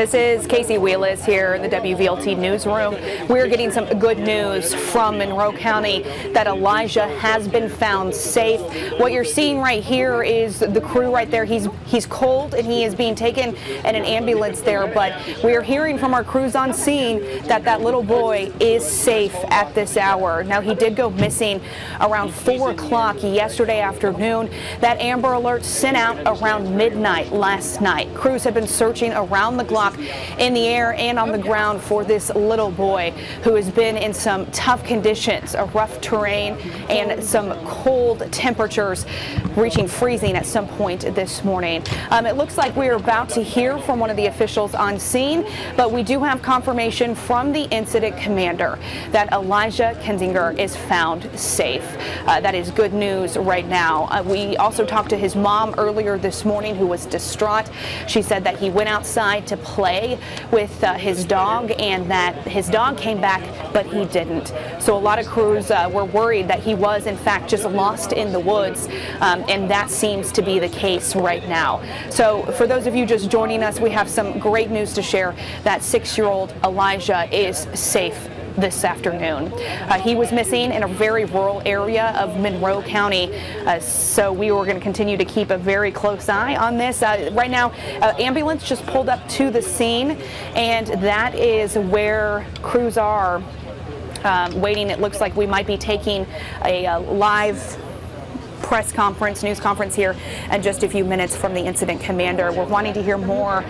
This is Casey Wheelis here in the WVLT newsroom. We're getting some good news from Monroe County that Alijah has been found safe. What you're seeing right here is the crew right there. He's cold and he is being taken in an ambulance there, but we are hearing from our crews on scene that that little boy is safe at this hour. Now, he did go missing around 4 o'clock yesterday afternoon. That Amber Alert sent out around midnight last night. Crews have been searching around the clock in the air and on the ground for this little boy who has been in some tough conditions, a rough terrain and some cold temperatures reaching freezing at some point this morning. It looks like we are about to hear from one of the officials on scene, but we do have confirmation from the incident commander that Alijah Kensinger is found safe. That is good news right now. We also talked to his mom earlier this morning, who was distraught. She said that he went outside to play with his dog and that his dog came back, but he didn't. So a lot of crews were worried that he was in fact just lost in the woods, and that seems to be the case right now. So for those of you just joining us, we have some great news to share that 6-year-old Alijah is safe this afternoon. He was missing in a very rural area of Monroe County, so we were going to continue to keep a very close eye on this. Right now, ambulance just pulled up to the scene, and that is where crews are waiting. It looks like we might be taking a live press conference, news conference here in just a few minutes from the incident commander. We're wanting to hear more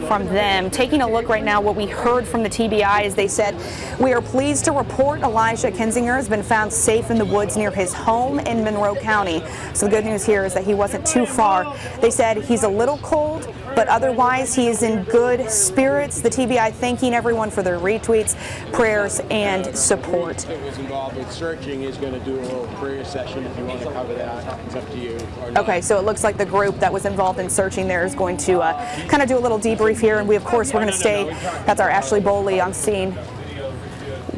from them. Taking a look right now, what we heard from the TBI is they said, "We are pleased to report Alijah Kensinger has been found safe in the woods near his home in Monroe County." So the good news here is that he wasn't too far. They said he's a little cold, but otherwise he is in good spirits. The TBI thanking everyone for their retweets, prayers, and support. It was involved with searching is going to do a little prayer session if you want to cover that. It's up to you. Okay, so it looks like the group that was involved in searching there is going to kind of do a little debrief here, and we, of course, we're going to stay. That's our Ashley Boley on scene.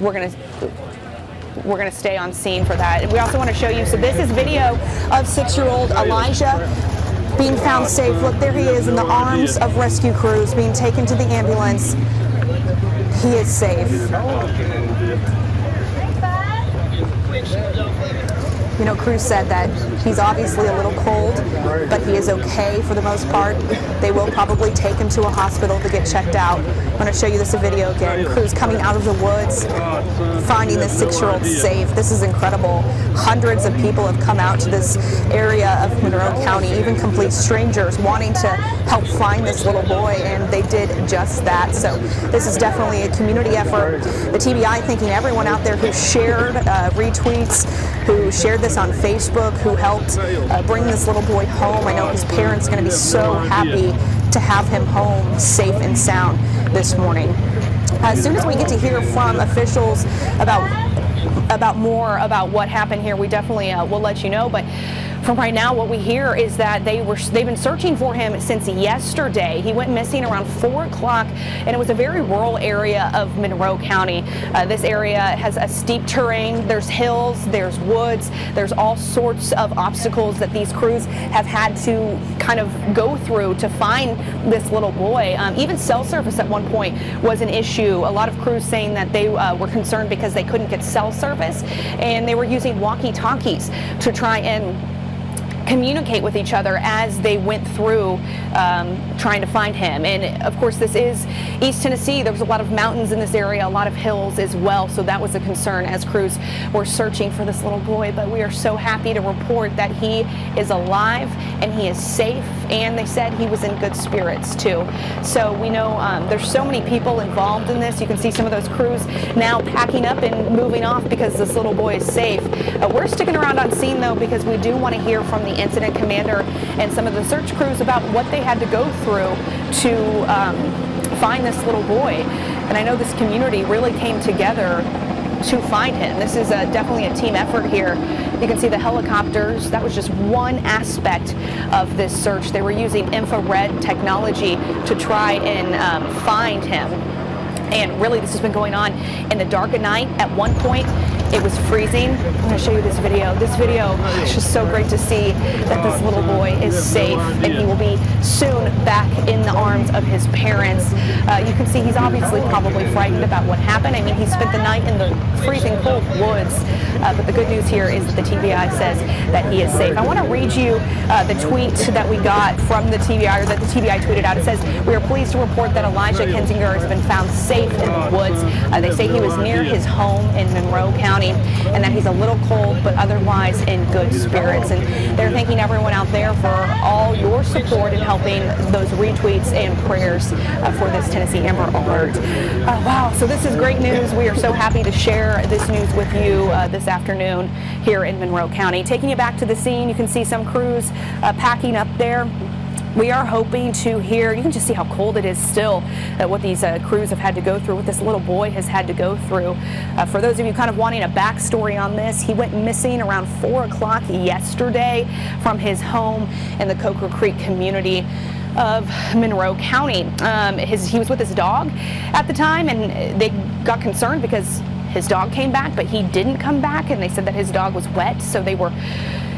We're going to stay on scene for that, and we also want to show you. So this is video of 6-year-old Alijah being found safe. Look, there he is in the arms of rescue crews, being taken to the ambulance. He is safe. You know, crews said that he's obviously a little cold, but he is okay for the most part. They will probably take him to a hospital to get checked out. I'm going to show you this video again. Crews coming out of the woods, finding this 6-year-old safe. This is incredible. Hundreds of people have come out to this area of Monroe County, even complete strangers, wanting to help find this little boy, and they did just that. So this is definitely a community effort. The TBI thanking everyone out there who shared retweets, who shared this on Facebook, who helped bring this little boy home. I know his parents are going to be so happy to have him home safe and sound this morning. As soon as we get to hear from officials about more about what happened here, we definitely will let you know. But from right now, what we hear is that they've been searching for him since yesterday. He went missing around 4 o'clock, and it was a very rural area of Monroe County. This area has a steep terrain. There's hills, there's woods, there's all sorts of obstacles that these crews have had to kind of go through to find this little boy. Even cell service at one point was an issue. A lot of crews saying that they were concerned because they couldn't get cell service, and they were using walkie-talkies to try and communicate with each other as they went through trying to find him. And of course, this is East Tennessee. There was a lot of mountains in this area, a lot of hills as well, so that was a concern as crews were searching for this little boy. But we are so happy to report that he is alive and he is safe, and they said he was in good spirits too. So we know there's so many people involved in this. You can see some of those crews now packing up and moving off because this little boy is safe. We're sticking around on scene though, because we do want to hear from the incident commander and some of the search crews about what they had to go through to find this little boy. And I know this community really came together to find him. This is definitely a team effort here. You can see the helicopters. That was just one aspect of this search. They were using infrared technology to try and find him. And really, this has been going on in the dark of night. At one point, it was freezing. I'm going to show you this video. This video is just so great to see that this little boy is safe and he will be soon back in the arms of his parents. You can see he's obviously probably frightened about what happened. I mean, he spent the night in the freezing cold woods, but the good news here is that the TBI says that he is safe. I want to read you the tweet that we got from the TBI, or that the TBI tweeted out. It says, "We are pleased to report that Alijah Kensinger has been found safe in the woods. They say he was near his home in Monroe County and that he's a little cold but otherwise in good spirits." And they're thanking everyone out there for all your support in helping those retweets and prayers for this Tennessee Amber Alert. Wow, so this is great news. We are so happy to share this news with you this afternoon here in Monroe County. Taking you back to the scene, you can see some crews packing up there. We are hoping to hear, you can just see how cold it is still, what these crews have had to go through, what this little boy has had to go through. For those of you kind of wanting a backstory on this, he went missing around 4 o'clock yesterday from his home in the Coker Creek community of Monroe County. He was with his dog at the time, and they got concerned because his dog came back, but he didn't come back, and they said that his dog was wet, so they were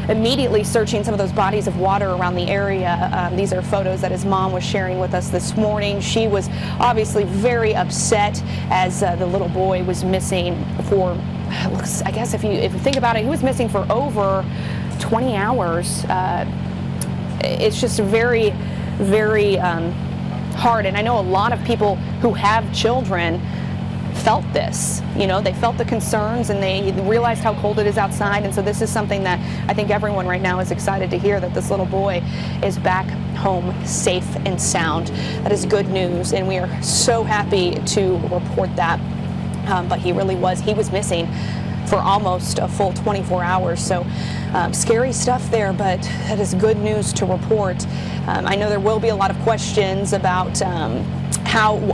immediately searching some of those bodies of water around the area. These are photos that his mom was sharing with us this morning. She was obviously very upset as the little boy was missing for, I guess if you think about it, he was missing for over 20 hours. It's just very, very hard. And I know a lot of people who have children felt this, they felt the concerns and they realized how cold it is outside. And so this is something that I think everyone right now is excited to hear, that this little boy is back home safe and sound. That is good news, and we are so happy to report that. But he was missing for almost a full 24 hours. So scary stuff there, but that is good news to report. I know there will be a lot of questions about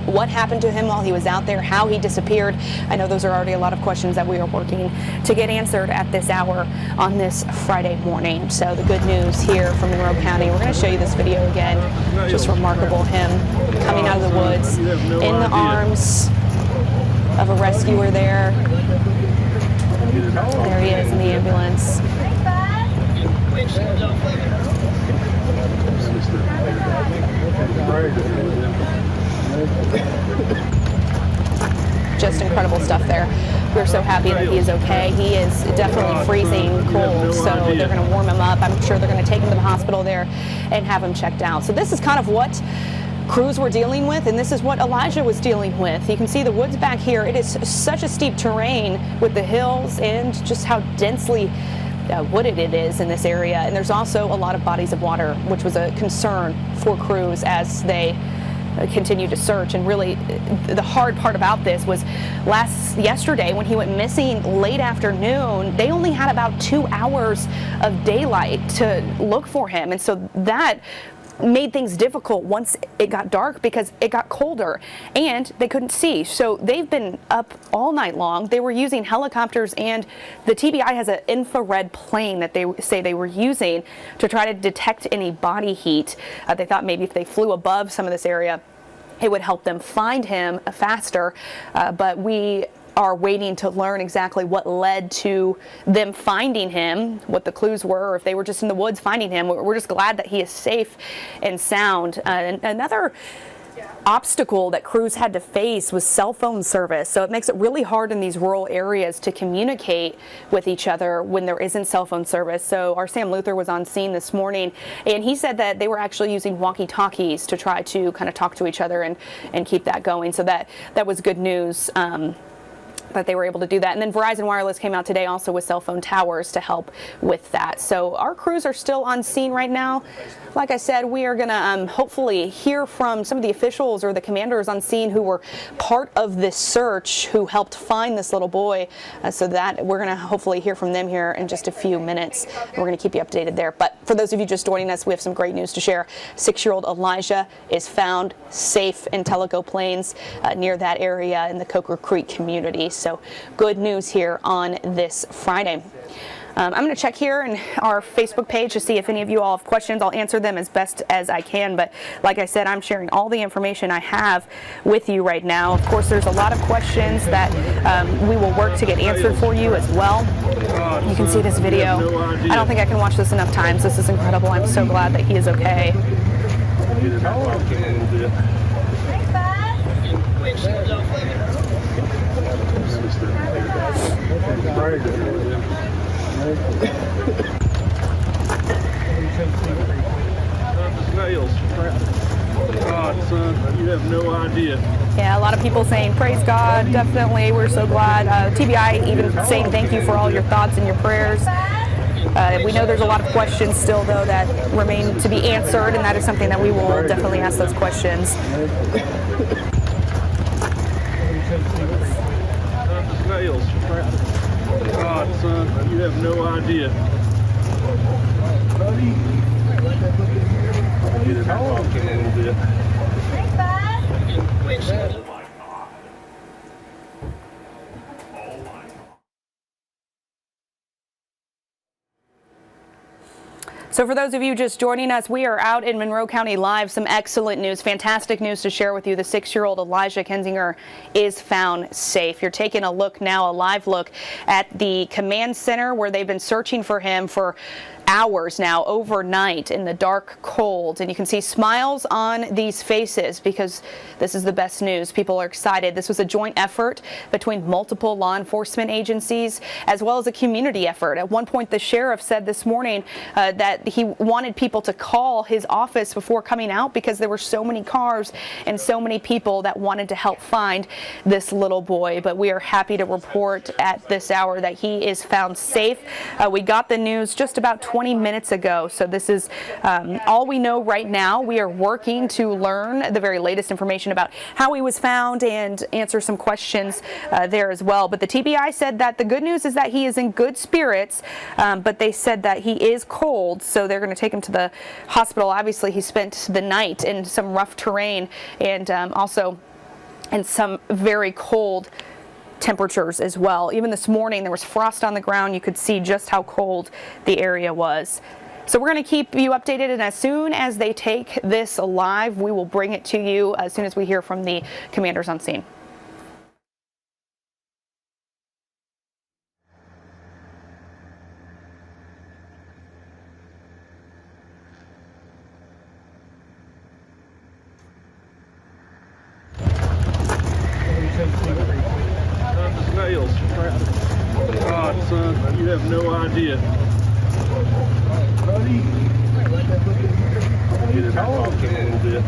what happened to him while he was out there, how he disappeared. I know those are already a lot of questions that we are working to get answered at this hour on this Friday morning. So the good news here from Monroe County, we're going to show you this video again. Just remarkable, him coming out of the woods in the arms of a rescuer there. There he is in the ambulance. Just incredible stuff there. We're so happy that he is okay. He is definitely freezing cold, so they're going to warm him up. I'm sure they're going to take him to the hospital there and have him checked out. So this is kind of what crews were dealing with, and this is what Alijah was dealing with. You can see the woods back here. It is such a steep terrain with the hills and just how densely wooded it is in this area. And there's also a lot of bodies of water, which was a concern for crews as they continue to search. And really the hard part about this was yesterday when he went missing late afternoon, they only had about 2 hours of daylight to look for him, and so that made things difficult once it got dark because it got colder and they couldn't see. So they've been up all night long. They were using helicopters, and the TBI has an infrared plane that they say they were using to try to detect any body heat. They thought maybe if they flew above some of this area, it would help them find him faster. But we are waiting to learn exactly what led to them finding him, what the clues were, or if they were just in the woods finding him. We're just glad that he is safe and sound. Another obstacle that crews had to face was cell phone service. So it makes it really hard in these rural areas to communicate with each other when there isn't cell phone service. So our Sam Luther was on scene this morning, and he said that they were actually using walkie-talkies to try to kind of talk to each other and keep that going. So that was good news. That they were able to do that. And then Verizon Wireless came out today also with cell phone towers to help with that. So our crews are still on scene right now. Like I said, we are going to hopefully hear from some of the officials or the commanders on scene who were part of this search, who helped find this little boy. So that we're going to hopefully hear from them here in just a few minutes. We're going to keep you updated there. But for those of you just joining us, we have some great news to share. 6-year-old Alijah is found safe in Tellico Plains near that area in the Coker Creek community. So good news here on this Friday. I'm going to check here in our Facebook page to see if any of you all have questions. I'll answer them as best as I can, but like I said, I'm sharing all the information I have with you right now. Of course, there's a lot of questions that we will work to get answered for you as well. You can see this video. I don't think I can watch this enough times. This is incredible. I'm so glad that he is okay. God, son, you have no idea. Yeah, a lot of people saying, praise God, definitely, we're so glad. TBI even saying thank you for all your thoughts and your prayers. We know there's a lot of questions still, though, that remain to be answered, and that is something that we will definitely ask those questions. God, son, you have no idea. Get it talking a little bit. So for those of you just joining us, we are out in Monroe County Live. Some excellent news, fantastic news to share with you. The 6-year-old Alijah Kensinger is found safe. You're taking a look now, a live look at the command center where they've been searching for him for hours now, overnight in the dark cold, and you can see smiles on these faces because this is the best news. People are excited. This was a joint effort between multiple law enforcement agencies as well as a community effort. At one point, the sheriff said this morning that he wanted people to call his office before coming out because there were so many cars and so many people that wanted to help find this little boy. But we are happy to report at this hour that he is found safe. We got the news just about 20 minutes ago, so this is all we know right now. We are working to learn the very latest information about how he was found and answer some questions there as well. But the TBI said that the good news is that he is in good spirits, but they said that he is cold, so they're going to take him to the hospital. Obviously, he spent the night in some rough terrain and also in some very cold temperatures as well. Even this morning there was frost on the ground. You could see just how cold the area was. So we're going to keep you updated, and as soon as they take this live, we will bring it to you as soon as we hear from the commanders on scene. God, son, you have no idea. Get it talking a little bit.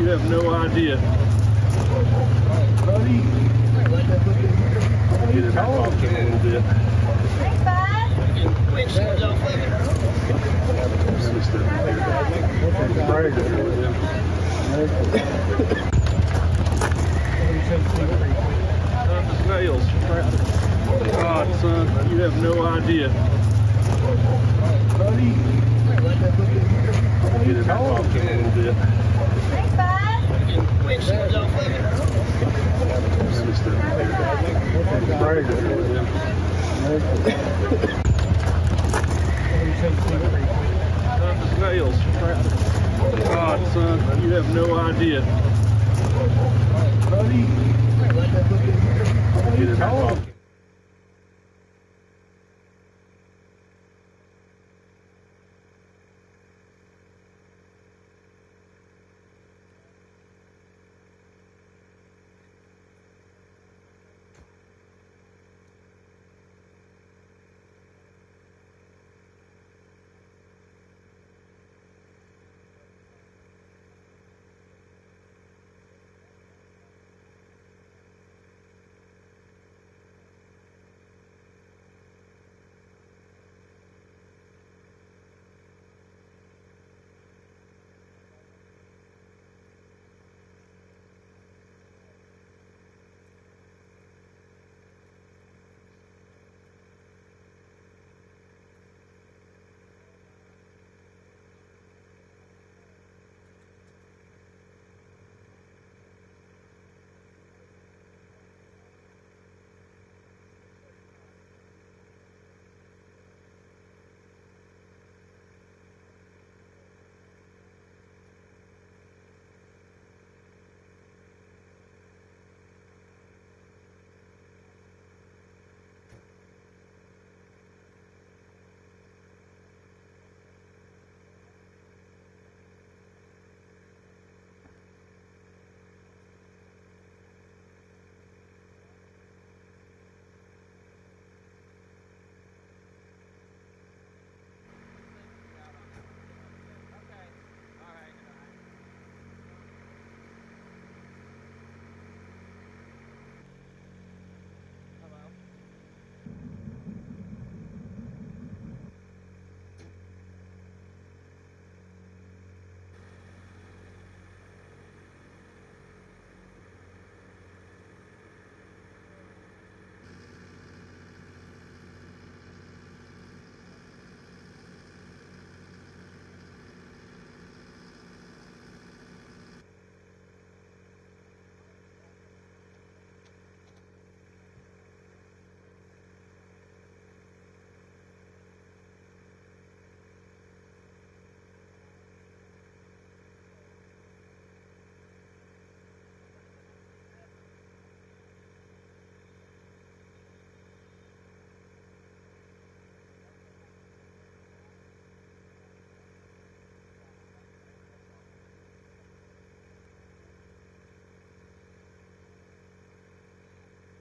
You have no idea. Get it off a little bit. The snails. God, son, you have no idea. Get it off a little bit. The snails. God, son, you have no idea. Get it off.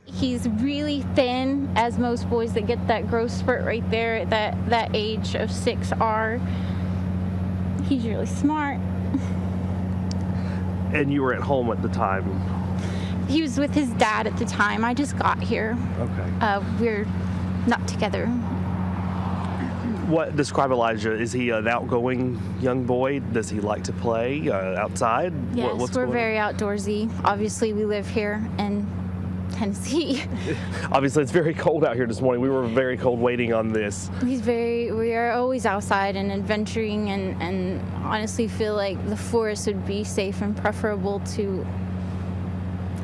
He's really thin, as most boys that get that growth spurt right there at that age of 6 are. He's really smart. And you were at home at the time? He was with his dad at the time. I just got here. Okay. We're not together. What describe Elijah? Is he an outgoing young boy? Does he like to play outside? Yes, What's we're going very outdoorsy. Obviously, we live here in Tennessee. Obviously, it's very cold out here this morning. We were very cold waiting on this. We are always outside and adventuring, and honestly feel like the forest would be safe and preferable to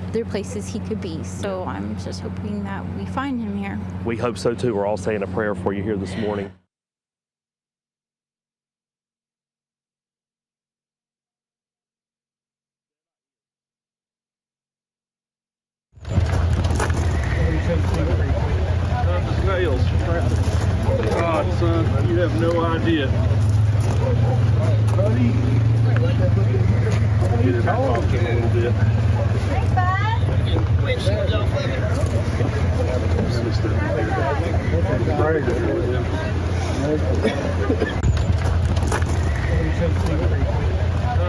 other places he could be. So I'm just hoping that we find him here. We hope so too. We're all saying a prayer for you here this morning. The snails. God, son, you have no idea. Get it off a little bit.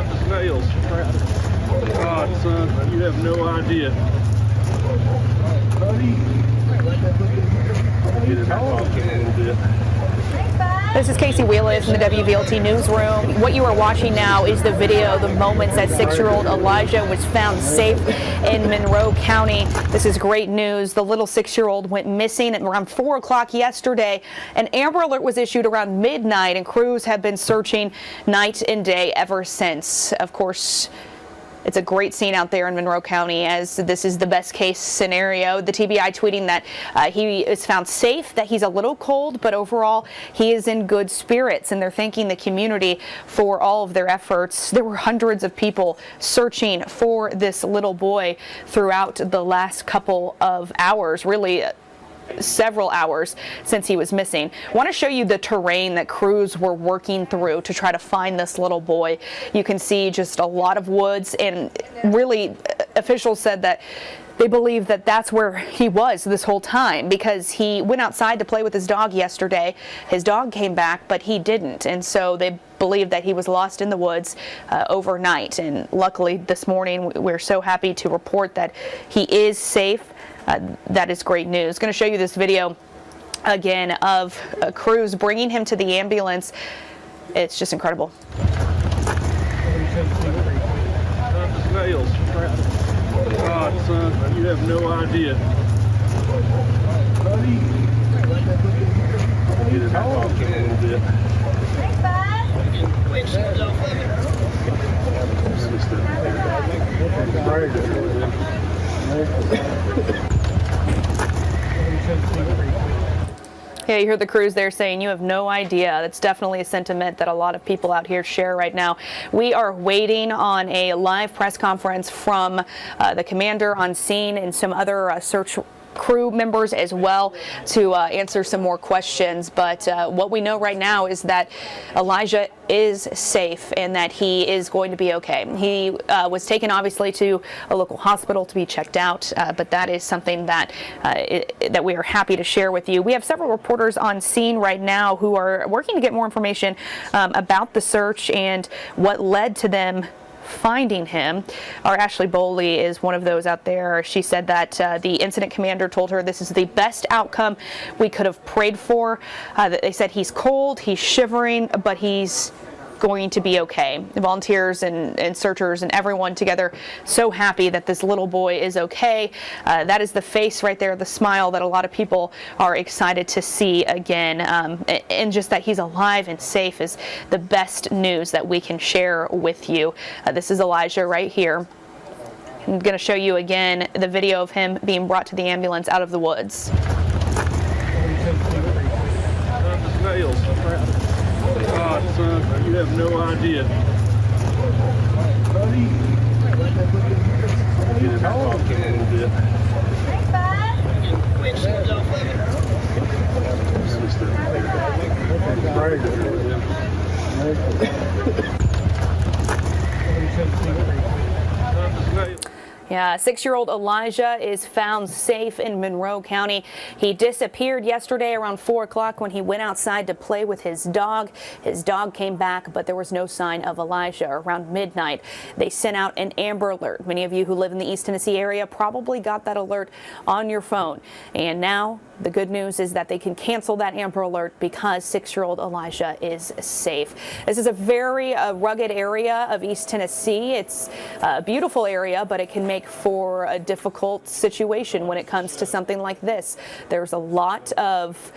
The snails. God, son, you have no idea. Get in that pocket a little bit. This is Casey Wheeler from the WVLT newsroom. What you are watching now is the video, the moments that 6-year-old Alijah was found safe in Monroe County. This is great news. The little 6-year-old went missing at around 4 o'clock yesterday. An Amber Alert was issued around midnight, and crews have been searching night and day ever since. Of course, it's a great scene out there in Monroe County, as this is the best case scenario. The TBI tweeting that he is found safe, that he's a little cold, but overall he is in good spirits, and they're thanking the community for all of their efforts. There were hundreds of people searching for this little boy throughout the last couple of hours, really several hours since he was missing. I want to show you the terrain that crews were working through to try to find this little boy. You can see just a lot of woods, and really officials said that they believe that that's where he was this whole time, because he went outside to play with his dog yesterday. His dog came back, but he didn't, and so they believe that he was lost in the woods overnight. And luckily this morning we're so happy to report that he is safe. That is great news. Going to show you this video again of crews bringing him to the ambulance. It's just incredible. Snails. God, son, you have no idea. Get in that pocket a little bit. Yeah, you heard the crews there saying you have no idea. That's definitely a sentiment that a lot of people out here share right now. We are waiting on a live press conference from the commander on scene and some other search crew members as well to answer some more questions. But what we know right now is that Alijah is safe and that he is going to be okay. He was taken obviously to a local hospital to be checked out, but that is something that that we are happy to share with you. We have several reporters on scene right now who are working to get more information about the search and what led to them finding him. Our Ashley Bowley is one of those out there. She said that the incident commander told her this is the best outcome we could have prayed for. They said he's cold, he's shivering, but he's going to be okay. The volunteers and searchers and everyone together so happy that this little boy is okay. That is the face right there, the smile that a lot of people are excited to see again. And just that he's alive and safe is the best news that we can share with you. This is Alijah right here. I'm going to show you again the video of him being brought to the ambulance out of the woods. Snails. God, son, you have no idea. Get in that pocket a little bit. Yeah, 6-year-old Alijah is found safe in Monroe County. He disappeared yesterday around 4 o'clock when he went outside to play with his dog. His dog came back, but there was no sign of Alijah. Around midnight, they sent out an Amber Alert. Many of you who live in the East Tennessee area probably got that alert on your phone. And now the good news is that they can cancel that Amber Alert because 6-year-old Alijah is safe. This is a very rugged area of East Tennessee. It's a beautiful area, but it can make for a difficult situation when it comes to something like this. There's a lot of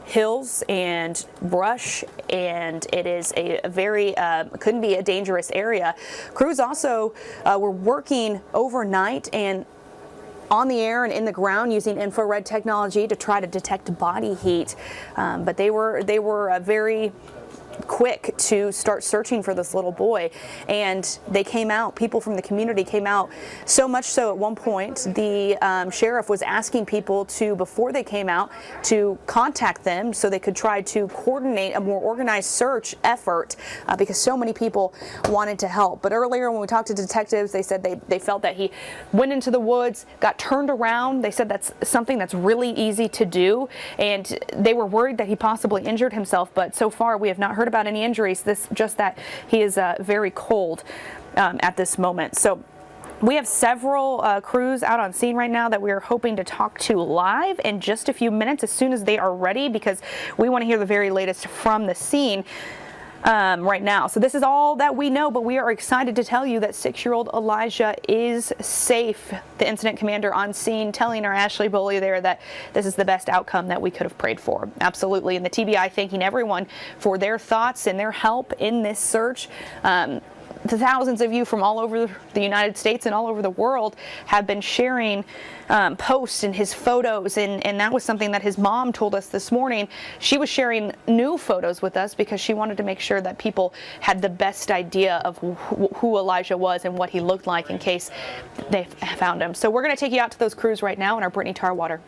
hills and brush, and it is a very couldn't be a dangerous area. Crews also were working overnight and on the air and in the ground using infrared technology to try to detect body heat, but they were very quick to start searching for this little boy, and they came out. People from the community came out, so much so at one point the sheriff was asking people to, before they came out, to contact them so they could try to coordinate a more organized search effort because so many people wanted to help. But earlier when we talked to detectives, they said they felt that he went into the woods, got turned around. They said that's something that's really easy to do, and they were worried that he possibly injured himself, but so far we have not heard about any injuries. Just that he is very cold. at this moment. So we have several crews out on scene right now that we are hoping to talk to live in just a few minutes as soon as they are ready, because we want to hear the very latest from the scene right now. So this is all that we know, but we are excited to tell you that 6-year-old Alijah is safe. The incident commander on scene telling our Ashley Bully there that this is the best outcome that we could have prayed for. Absolutely. And the TBI thanking everyone for their thoughts and their help in this search. The thousands of you from all over the United States and all over the world have been sharing posts and his photos, and that was something that his mom told us this morning. She was sharing new photos with us because she wanted to make sure that people had the best idea of who Alijah was and what he looked like in case they found him. So we're going to take you out to those crews right now in our Brittany Tarwater.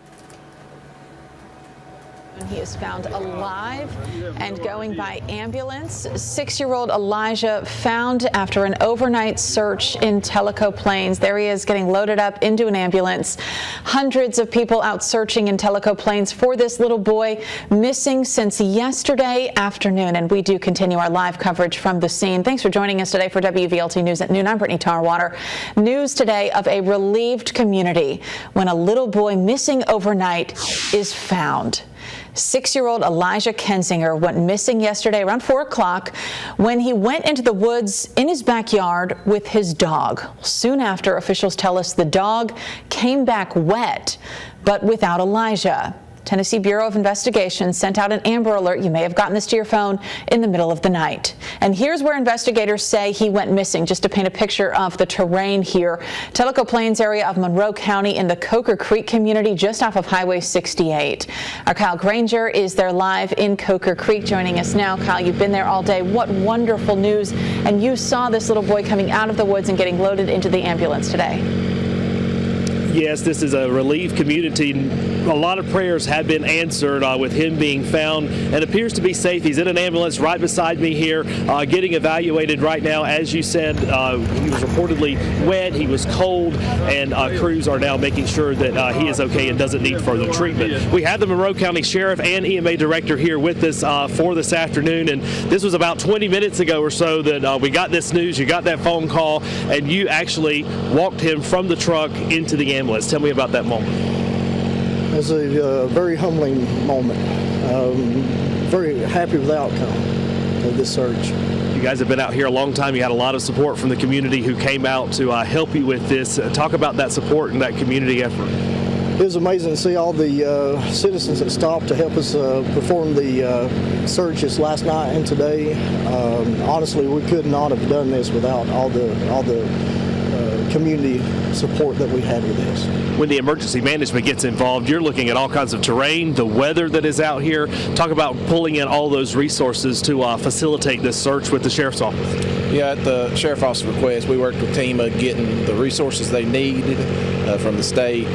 He is found alive and going by ambulance. 6-year-old Alijah found after an overnight search in Tellico Plains. There he is getting loaded up into an ambulance. Hundreds of people out searching in Tellico Plains for this little boy, missing since yesterday afternoon. And we do continue our live coverage from the scene. Thanks for joining us today for WVLT News at Noon. I'm Brittany Tarwater. News today of a relieved community when a little boy missing overnight is found. 6-year-old Alijah Kensinger went missing yesterday around 4 o'clock when he went into the woods in his backyard with his dog. Soon after, officials tell us the dog came back wet, but without Alijah. Tennessee Bureau of Investigation sent out an Amber Alert. You may have gotten this to your phone in the middle of the night. And here's where investigators say he went missing, just to paint a picture of the terrain here. Tellico Plains area of Monroe County in the Coker Creek community, just off of Highway 68. Our Kyle Granger is there live in Coker Creek, joining us now. Kyle, you've been there all day. What wonderful news. And you saw this little boy coming out of the woods and getting loaded into the ambulance today. Yes, this is a relieved community. A lot of prayers have been answered with him being found and appears to be safe. He's in an ambulance right beside me here, getting evaluated right now. As you said, he was reportedly wet, he was cold, and crews are now making sure that he is okay and doesn't need further treatment. We have the Monroe County Sheriff and EMA Director here with us for this afternoon, and this was about 20 minutes ago or so that we got this news. You got that phone call, and you actually walked him from the truck into the ambulance. Tell me about that moment. It was a very humbling moment. Very happy with the outcome of this search. You guys have been out here a long time. You had a lot of support from the community who came out to help you with this. Talk about that support and that community effort. It was amazing to see all the citizens that stopped to help us perform the searches last night and today. Honestly, we could not have done this without all the community support that we had with this. When the emergency management gets involved, you're looking at all kinds of terrain, the weather that is out here. Talk about pulling in all those resources to facilitate this search with the Sheriff's Office. Yeah, at the Sheriff's Office request, we worked with TEMA getting the resources they needed from the state,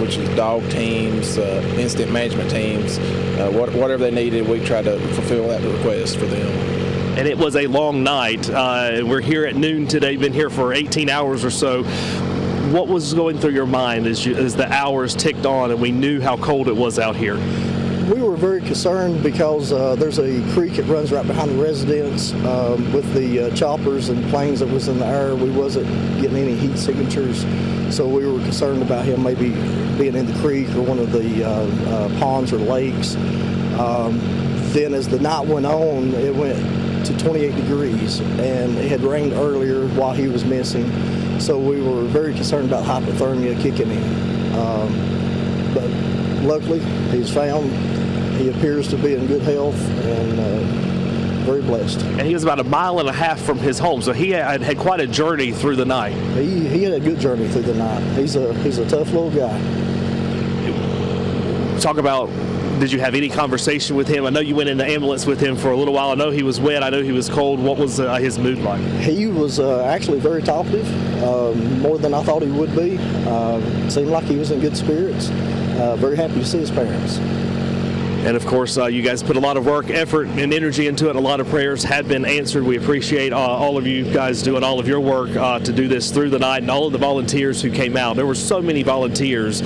which is dog teams, incident management teams, whatever they needed, we tried to fulfill that request for them. And it was a long night. We're here at noon today, been here for 18 hours or so. What was going through your mind as the hours ticked on and we knew how cold it was out here? We were very concerned because there's a creek that runs right behind the residence. With the choppers and planes that was in the air, we wasn't getting any heat signatures. So we were concerned about him maybe being in the creek or one of the ponds or lakes. Then as the night went on, it went to 28 degrees, and it had rained earlier while he was missing, so we were very concerned about hypothermia kicking in. But luckily, he's found. He appears to be in good health and very blessed. And he was about 1.5 miles from his home, so he had quite a journey through the night. He had a good journey through the night. He's a tough little guy. Talk about, did you have any conversation with him? I know you went in the ambulance with him for a little while. I know he was wet. I know he was cold. What was his mood like? He was actually very talkative, more than I thought he would be. Seemed like he was in good spirits. Very happy to see his parents. And of course, you guys put a lot of work, effort, and energy into it. A lot of prayers had been answered. We appreciate all of you guys doing all of your work to do this through the night, and all of the volunteers who came out. There were so many volunteers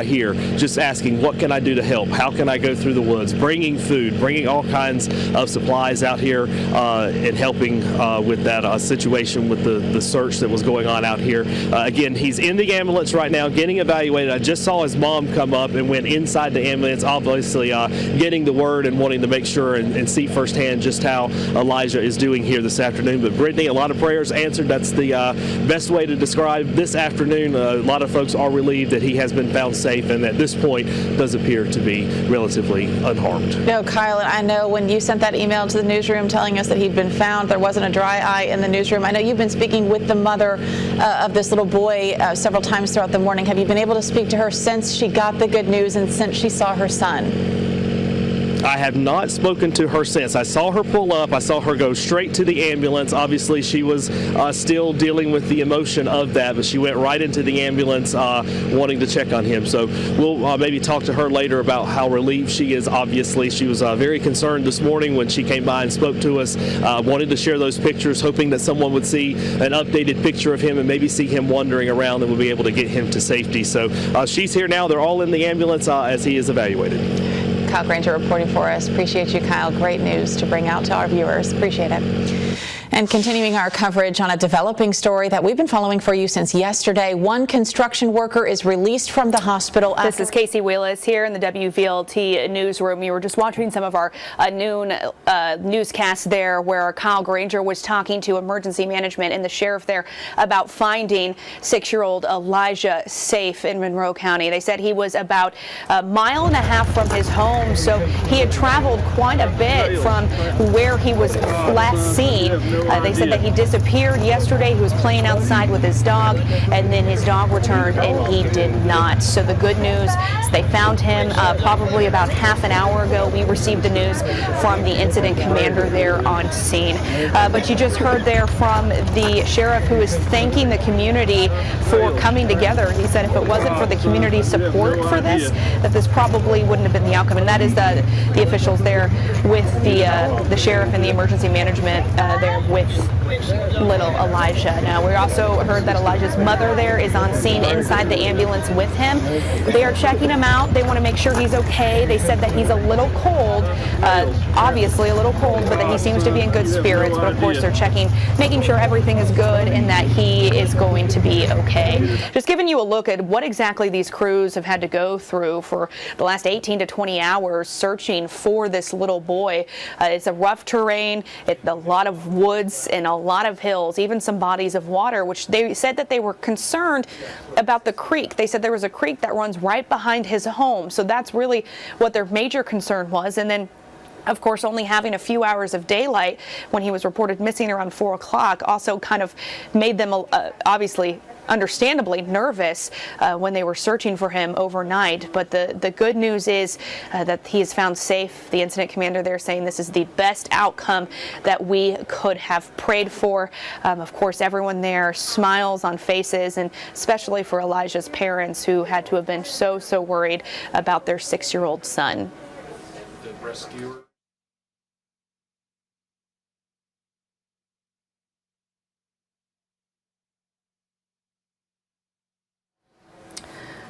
here just asking, what can I do to help? How can I go through the woods? Bringing food, bringing all kinds of supplies out here and helping with that situation with the search that was going on out here. Again, he's in the ambulance right now getting evaluated. I just saw his mom come up and went inside the ambulance, obviously getting the word and wanting to make sure and see firsthand just how Alijah is doing here this afternoon. But Brittany, a lot of prayers answered. That's the best way to describe this afternoon. A lot of folks are relieved that he has been found safe, and at this point does appear to be relatively unharmed. No, Kyle, I know when you sent that email to the newsroom telling us that he'd been found, there wasn't a dry eye in the newsroom. I know you've been speaking with the mother of this little boy several times throughout the morning. Have you been able to speak to her since she got the good news and since she saw her son? I have not spoken to her since. I saw her pull up. I saw her go straight to the ambulance. Obviously, she was still dealing with the emotion of that, but she went right into the ambulance wanting to check on him. So we'll maybe talk to her later about how relieved she is. Obviously, she was very concerned this morning when she came by and spoke to us, wanted to share those pictures, hoping that someone would see an updated picture of him and maybe see him wandering around and we'll be able to get him to safety. So she's here now. They're all in the ambulance as he is evaluated. Kyle Granger reporting for us. Appreciate you, Kyle. Great news to bring out to our viewers. Appreciate it. And continuing our coverage on a developing story that we've been following for you since yesterday, one construction worker is released from the hospital. This is Casey Wheelis here in the WVLT newsroom. You were just watching some of our noon newscasts there where Kyle Granger was talking to emergency management and the sheriff there about finding 6-year-old Alijah safe in Monroe County. They said he was about 1.5 miles from his home, so he had traveled quite a bit from where he was last seen. They said that he disappeared yesterday. He was playing outside with his dog, and then his dog returned, and he did not. So the good news is they found him probably about half an hour ago. We received the news from the incident commander there on scene. But you just heard there from the sheriff, who is thanking the community for coming together. He said if it wasn't for the community support for this, that this probably wouldn't have been the outcome. And that is the officials there with the sheriff and the emergency management there with little Alijah. Now, we also heard that Elijah's mother there is on scene inside the ambulance with him. They are checking him out. They want to make sure he's okay. They said that he's a little cold, obviously a little cold, but that he seems to be in good spirits. But of course, they're checking, making sure everything is good and that he is going to be okay. Just giving you a look at what exactly these crews have had to go through for the last 18 to 20 hours searching for this little boy. It's a rough terrain, a lot of woods and a lot of hills, even some bodies of water, which they said that they were concerned about the creek. They said there was a creek that runs right behind his home. So that's really what their major concern was. And then, of course, only having a few hours of daylight when he was reported missing around 4 o'clock also kind of made them obviously understandably nervous when they were searching for him overnight. But the good news is that he is found safe. The incident commander there saying this is the best outcome that we could have prayed for. Of course, everyone there smiles on faces, and especially for Elijah's parents, who had to have been so worried about their 6-year-old son. The rescuer.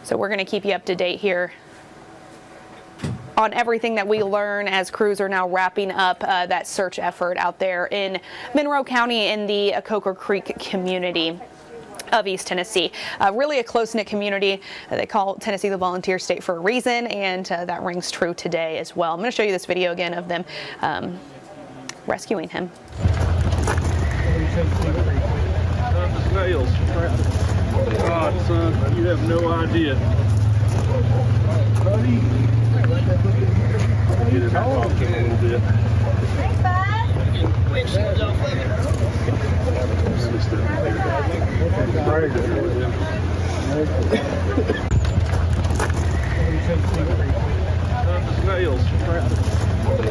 So we're going to keep you up to date here on everything that we learn as crews are now wrapping up that search effort out there in Monroe County in the Coker Creek community of East Tennessee. Really a close-knit community. They call Tennessee the volunteer state for a reason, and that rings true today as well. I'm going to show you this video again of them rescuing him. Snails. God, son, you have no idea. Get it off a little bit. Snails.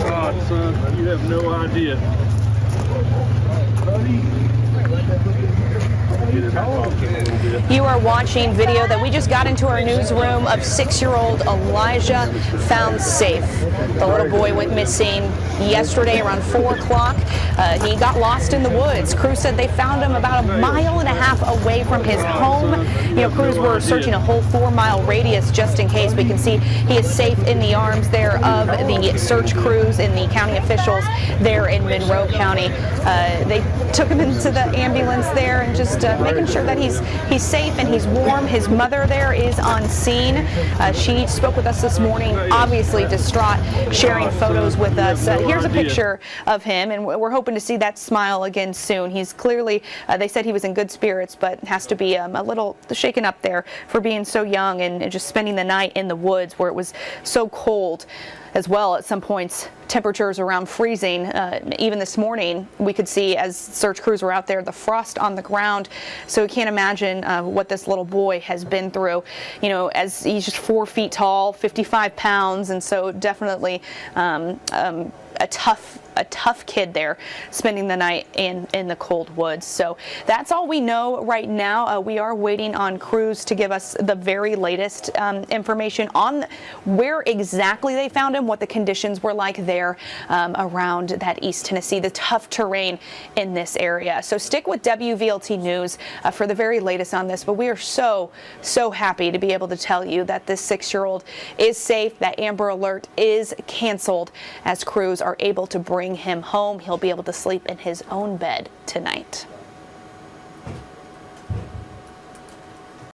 God, son, you have no idea. You are watching video that we just got into our newsroom of 6-year-old Alijah found safe. The little boy went missing yesterday around 4 o'clock. He got lost in the woods. Crews said they found him about 1.5 miles away from his home. You know, crews were searching a whole 4-mile radius just in case. We can see he is safe in the arms there of the search crews and the county officials there in Monroe County. They took him into the ambulance there and just making sure that he's safe and he's warm. His mother there is on scene. She spoke with us this morning, obviously distraught, sharing photos with us. Here's a picture of him, and we're hoping to see that smile again soon. He's clearly, they said he was in good spirits, but has to be a little shaken up there for being so young and just spending the night in the woods where it was so cold as well. At some points, temperatures around freezing. Even this morning, we could see as search crews were out there, the frost on the ground. So we can't imagine what this little boy has been through. You know, as he's just 4 feet tall, 55 pounds, and so definitely a tough kid there, spending the night in the cold woods. So that's all we know right now. We are waiting on crews to give us the very latest information on where exactly they found him, what the conditions were like there around that East Tennessee, the tough terrain in this area. So stick with WVLT News for the very latest on this. But we are so happy to be able to tell you that this 6-year-old is safe, that Amber Alert is canceled as crews are able to bring him home. He'll be able to sleep in his own bed tonight.